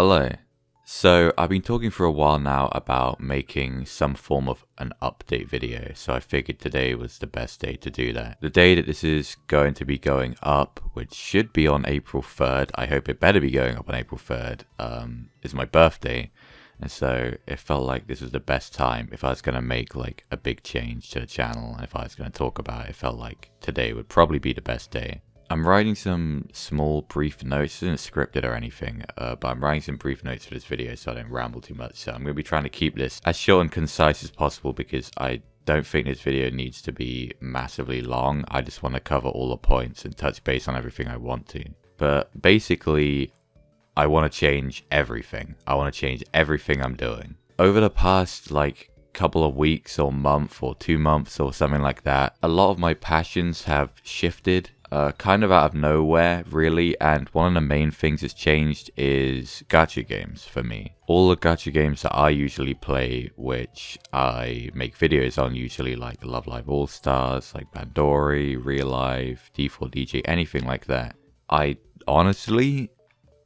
Hello. So I've been talking for a while now about making some form of an update video, so I figured today was the best day to do that. The day that this is going to be going up, which should be on April 3rd, I hope it better be going up on April 3rd, is my birthday. And so it felt like this was the best time if I was going to make like a big change to the channel, and if I was going to talk about it, it felt like today would probably be the best day. I'm writing some small brief notes. It isn't scripted or anything, but I'm writing some brief notes for this video so I don't ramble too much. So I'm going to be trying to keep this as short and concise as possible because I don't think this video needs to be massively long. I just want to cover all the points and touch base on everything I want to. But basically, I want to change everything. I want to change everything I'm doing. Over the past couple of weeks or month or 2 months or something like that, a lot of my passions have shifted. Kind of out of nowhere, really, and one of the main things that's changed is gacha games for me. All the gacha games that I usually play, which I make videos on, usually like Love Live All Stars, like Bandori, Real Life, D4DJ, anything like that, I honestly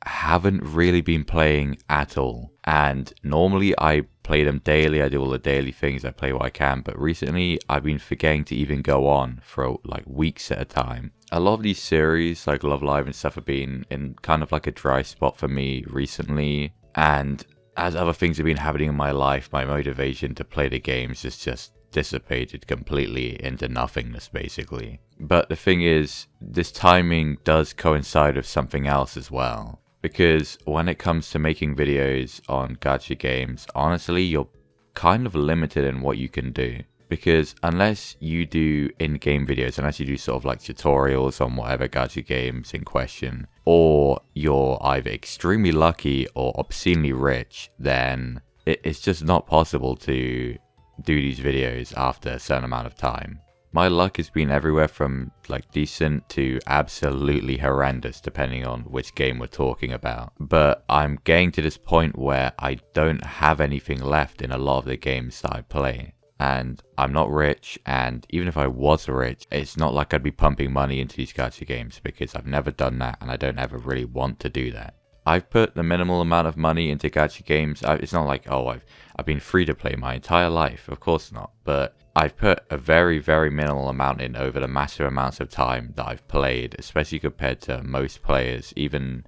haven't really been playing at all. And normally I play them daily, I do all the daily things, I play what I can, but recently I've been forgetting to even go on for like weeks at a time. A lot of these series like Love Live and stuff have been in kind of like a dry spot for me recently, and as other things have been happening in my life, my motivation to play the games has just dissipated completely into nothingness basically. But the thing is, this timing does coincide with something else as well. Because when it comes to making videos on gacha games, honestly, you're kind of limited in what you can do. Because unless you do in-game videos, unless you do sort of like tutorials on whatever gacha games in question, or you're either extremely lucky or obscenely rich, then it's just not possible to do these videos after a certain amount of time. My luck has been everywhere from like decent to absolutely horrendous depending on which game we're talking about. But I'm getting to this point where I don't have anything left in a lot of the games that I play. And I'm not rich, and even if I was rich, it's not like I'd be pumping money into these gacha games because I've never done that and I don't ever really want to do that. I've put the minimal amount of money into gacha games. It's not like, oh, I've been free to play my entire life. Of course not. But I've put a very, very minimal amount in over the massive amounts of time that I've played, especially compared to most players, even,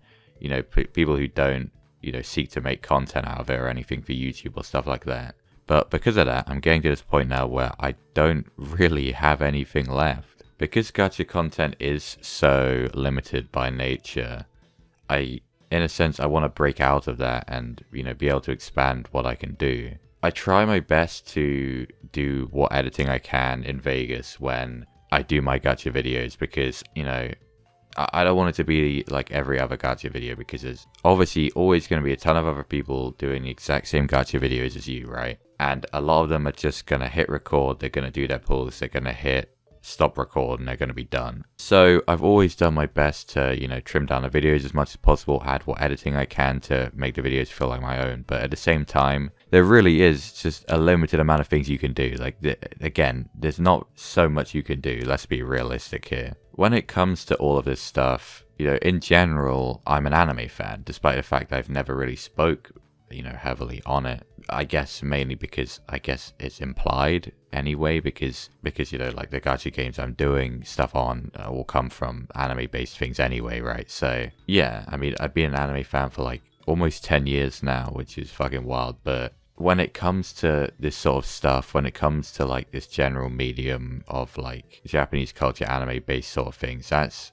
people who don't, seek to make content out of it or anything for YouTube or stuff like that. But because of that, I'm getting to this point now where I don't really have anything left. Because gacha content is so limited by nature, in a sense, I want to break out of that and, be able to expand what I can do. I try my best to do what editing I can in Vegas when I do my gacha videos because, I don't want it to be like every other gacha video because there's obviously always going to be a ton of other people doing the exact same gacha videos as you, right? And a lot of them are just going to hit record, they're going to do their pulls, they're going to hit stop record, and they're going to be done. So I've always done my best to, trim down the videos as much as possible, add what editing I can to make the videos feel like my own. But at the same time, there really is just a limited amount of things you can do. Again, there's not so much you can do. Let's be realistic here. When it comes to all of this stuff, in general, I'm an anime fan, despite the fact that I've never really spoke, heavily on it. I guess mainly because it's implied anyway, because like the gacha games I'm doing stuff on will come from anime based things anyway, right? So yeah, I've been an anime fan for like almost 10 years now, which is fucking wild. But when it comes to this sort of stuff, when it comes to like this general medium of like Japanese culture, anime based sort of things, that's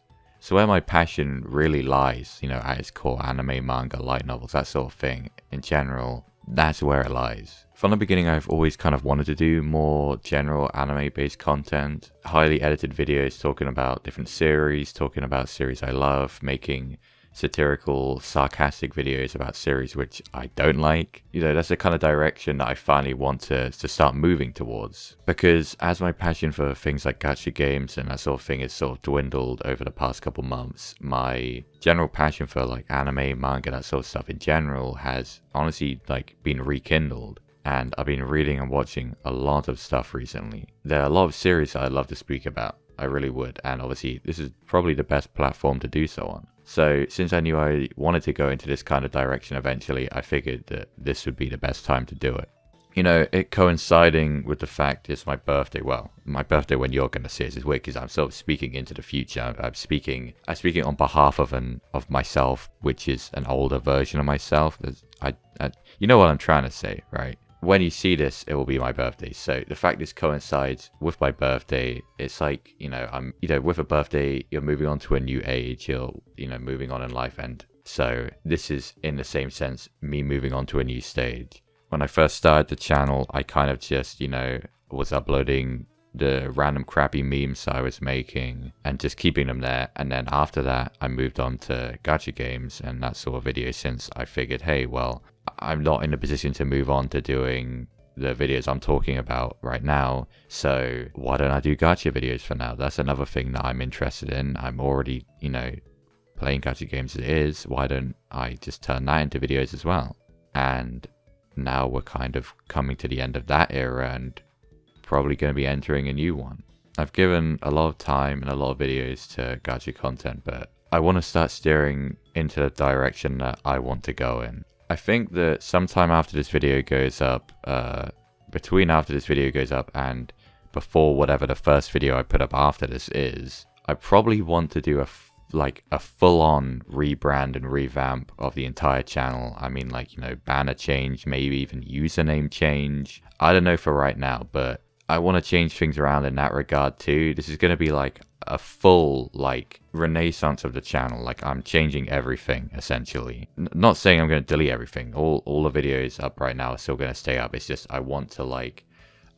where my passion really lies, at its core. Anime, manga, light novels, that sort of thing. In general, that's where it lies. From the beginning, I've always kind of wanted to do more general anime-based content, highly edited videos talking about different series, talking about series I love, making satirical, sarcastic videos about series which I don't like. That's the kind of direction that I finally want to start moving towards. Because as my passion for things like gacha games and that sort of thing has sort of dwindled over the past couple months, my general passion for like anime, manga, that sort of stuff in general has honestly been rekindled. And I've been reading and watching a lot of stuff recently. There are a lot of series that I'd love to speak about. I really would. And obviously, this is probably the best platform to do so on. So since I knew I wanted to go into this kind of direction eventually, I figured that this would be the best time to do it. You know, it coinciding with the fact it's my birthday. Well, my birthday when you're going to see it is weird because I'm sort of speaking into the future. I'm speaking on behalf of myself, which is an older version of myself. You know what I'm trying to say, right? When you see this, it will be my birthday. So the fact this coincides with my birthday, it's like, with a birthday, you're moving on to a new age. You're, moving on in life. And so this is, in the same sense, me moving on to a new stage. When I first started the channel, I kind of just, was uploading the random crappy memes I was making and just keeping them there. And then after that, I moved on to gacha games and that sort of video, since I figured, hey, well, I'm not in a position to move on to doing the videos I'm talking about right now. So why don't I do gacha videos for now? That's another thing that I'm interested in. I'm already, playing gacha games as it is. Why don't I just turn that into videos as well? And now we're kind of coming to the end of that era and probably going to be entering a new one. I've given a lot of time and a lot of videos to gacha content, but I want to start steering into the direction that I want to go in. I think that sometime after this video goes up, between after this video goes up and before whatever the first video I put up after this is, I probably want to do a full-on rebrand and revamp of the entire channel. I mean, banner change, maybe even username change. I don't know for right now, but I want to change things around in that regard too. This is going to be like a full renaissance of the channel. I'm changing everything essentially. Not saying I'm going to delete everything. All the videos up right now are still going to stay up. It's just I want to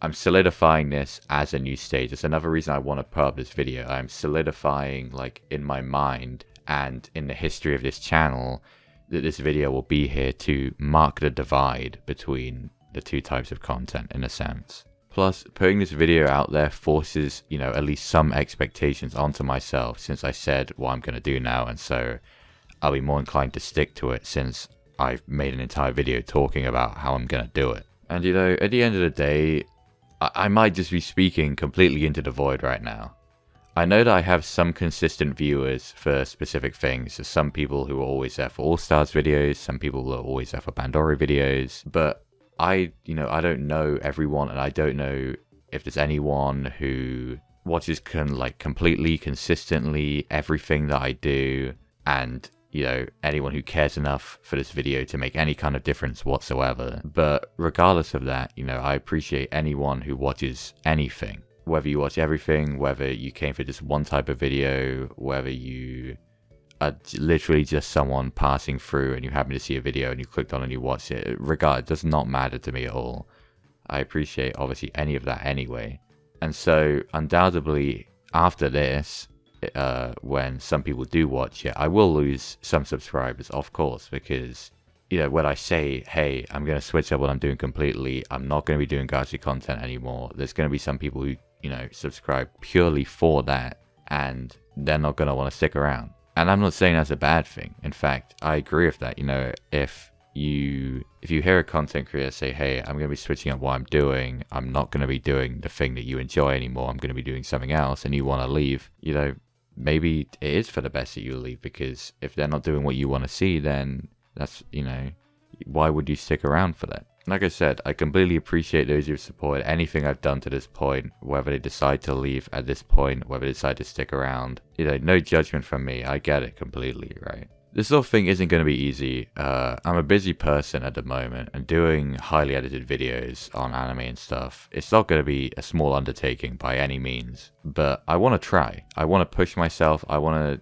I'm solidifying this as a new stage. It's another reason I want to put up this video. I'm solidifying in my mind and in the history of this channel that this video will be here to mark the divide between the two types of content in a sense. Plus, putting this video out there forces, at least some expectations onto myself, since I said what I'm going to do now, and so I'll be more inclined to stick to it since I've made an entire video talking about how I'm going to do it. And at the end of the day, I might just be speaking completely into the void right now. I know that I have some consistent viewers for specific things. There's some people who are always there for All Stars videos, some people who are always there for Pandora videos, but I don't know everyone, and I don't know if there's anyone who watches completely, consistently everything that I do, and anyone who cares enough for this video to make any kind of difference whatsoever. But regardless of that, I appreciate anyone who watches anything. Whether you watch everything, whether you came for just one type of video, whether you are literally just someone passing through and you happen to see a video and you clicked on and you watched it, it does not matter to me at all. I appreciate obviously any of that anyway. And so undoubtedly after this, when some people do watch it, I will lose some subscribers, of course, because when I say, hey, I'm going to switch up what I'm doing completely, I'm not going to be doing gacha content anymore, there's going to be some people who subscribe purely for that, and they're not going to want to stick around. And I'm not saying that's a bad thing. In fact, I agree with that. If you hear a content creator say, hey, I'm going to be switching up what I'm doing, I'm not going to be doing the thing that you enjoy anymore, I'm going to be doing something else, and you want to leave, maybe it is for the best that you leave, because if they're not doing what you want to see, then that's, why would you stick around for that? Like I said, I completely appreciate those who've supported anything I've done to this point, whether they decide to leave at this point, whether they decide to stick around. No judgment from me, I get it completely, right? This sort of thing isn't going to be easy. I'm a busy person at the moment, and doing highly edited videos on anime and stuff, it's not going to be a small undertaking by any means. But I want to try. I want to push myself. I want to,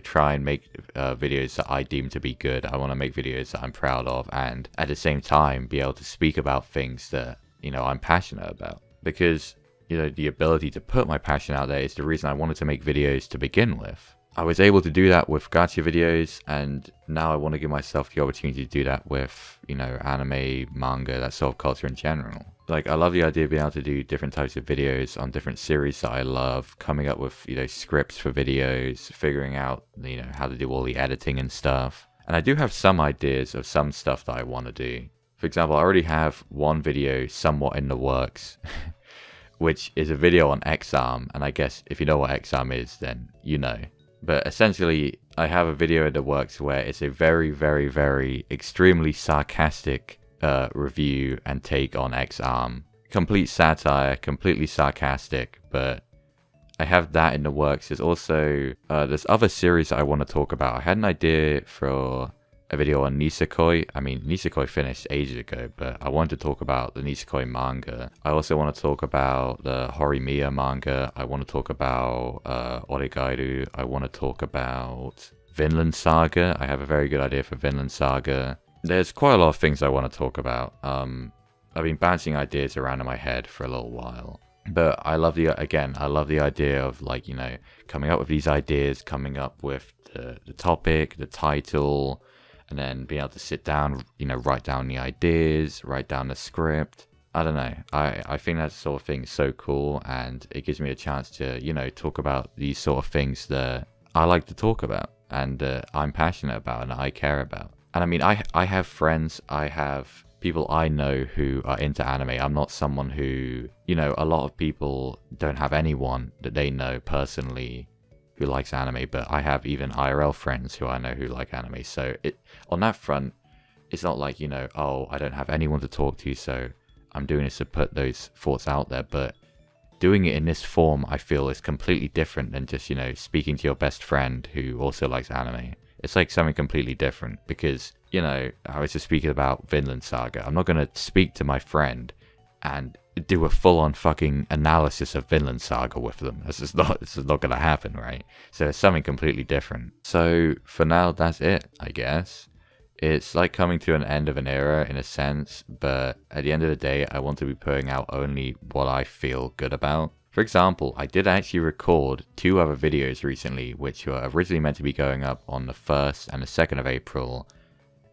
try and make videos that I deem to be good. I want to make videos that I'm proud of, and at the same time be able to speak about things that, I'm passionate about. Because, the ability to put my passion out there is the reason I wanted to make videos to begin with. I was able to do that with gacha videos, and now I want to give myself the opportunity to do that with, anime, manga, that sort of culture in general. I love the idea of being able to do different types of videos on different series that I love, coming up with, scripts for videos, figuring out, how to do all the editing and stuff. And I do have some ideas of some stuff that I want to do. For example, I already have one video somewhat in the works, which is a video on X-Arm, and I guess if you know what X-Arm is, then you know. But essentially, I have a video in the works where it's a very extremely sarcastic review and take on X-Arm. Complete satire, completely sarcastic, but I have that in the works. There's also, there's other series that I want to talk about. I had an idea for a video on Nisekoi. I mean, Nisekoi finished ages ago, but I wanted to talk about the Nisekoi manga. I also want to talk about the Horimiya manga. I want to talk about Oregairu. I want to talk about Vinland Saga. I have a very good idea for Vinland Saga. There's quite a lot of things I want to talk about. I've been bouncing ideas around in my head for a little while. But I love the idea of, like, you know, coming up with these ideas, coming up with the topic, the title, and then being able to sit down, you know, write down the ideas, write down the script. I don't know. I think that sort of thing is so cool, and it gives me a chance to, you know, talk about these sort of things that I like to talk about, and I'm passionate about, and I care about. And I mean, I have friends, I have people I know who are into anime. I'm not someone who, you know, a lot of people don't have anyone that they know personally who likes anime, but I have even IRL friends who I know who like anime. So on that front, it's not like, you know, oh, I don't have anyone to talk to, so I'm doing this to put those thoughts out there. But doing it in this form, I feel, is completely different than just, you know, speaking to your best friend who also likes anime. It's like something completely different because, you know, I was just speaking about Vinland Saga. I'm not going to speak to my friend and do a full-on fucking analysis of Vinland Saga with them. This is not going to happen, right? So it's something completely different. So for now, that's it, I guess. It's like coming to an end of an era in a sense, but at the end of the day, I want to be putting out only what I feel good about. For example, I did actually record 2 other videos recently, which were originally meant to be going up on the 1st and the 2nd of April,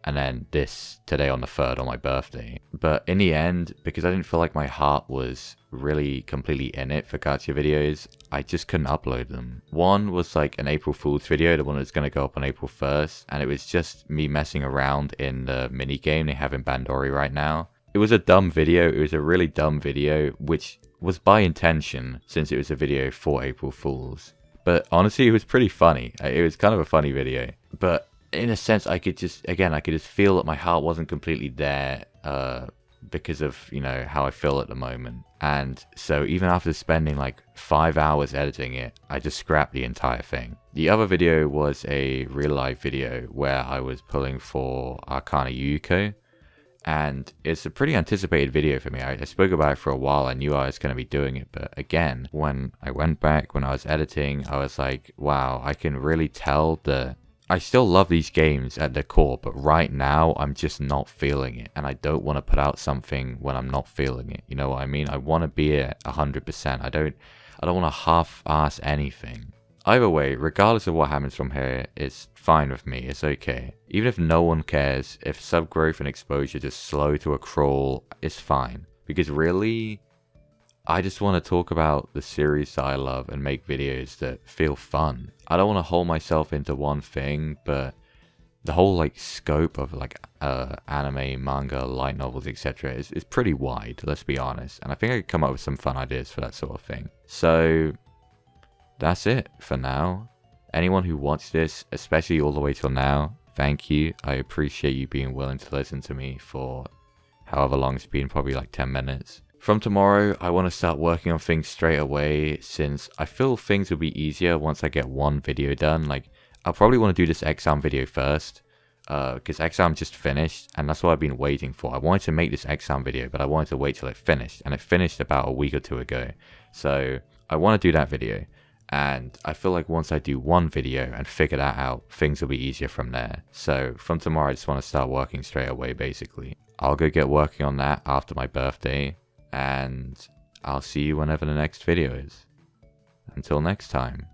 and then this today on the 3rd on my birthday. But in the end, because I didn't feel like my heart was really completely in it for gacha videos, I just couldn't upload them. One was like an April Fool's video, the one that's going to go up on April 1st, and it was just me messing around in the mini game they have in Bandori right now. It was a dumb video, it was a really dumb video, which was by intention since it was a video for April Fools. But honestly, it was pretty funny. It was kind of a funny video. But in a sense, I could just feel that my heart wasn't completely there because of, you know, how I feel at the moment. And so even after spending like 5 hours editing it, I just scrapped the entire thing. The other video was a real life video where I was pulling for Arcana Yuko. And it's a pretty anticipated video for me. I spoke about it for a while. I knew I was going to be doing it. But again, when I went back, when I was editing, I was like, wow, I can really tell that I still love these games at their core. But right now, I'm just not feeling it. And I don't want to put out something when I'm not feeling it. You know what I mean? I want to be at 100%. I don't want to half-ass anything. Either way, regardless of what happens from here, it's fine with me, it's okay. Even if no one cares, if sub-growth and exposure just slow to a crawl, it's fine. Because really, I just want to talk about the series that I love and make videos that feel fun. I don't want to hold myself into one thing, but the whole like scope of like anime, manga, light novels, etc. is pretty wide, let's be honest. And I think I could come up with some fun ideas for that sort of thing. So that's it for now. Anyone who watched this, especially all the way till now, thank you. I appreciate you being willing to listen to me for however long it's been, probably like 10 minutes. From tomorrow, I want to start working on things straight away since I feel things will be easier once I get one video done. Like, I'll probably want to do this exam video first because exam just finished and that's what I've been waiting for. I wanted to make this exam video, but I wanted to wait till it finished, and it finished about a week or 2 ago. So I want to do that video. And I feel like once I do one video and figure that out, things will be easier from there. So from tomorrow, I just want to start working straight away, basically. I'll go get working on that after my birthday. And I'll see you whenever the next video is. Until next time.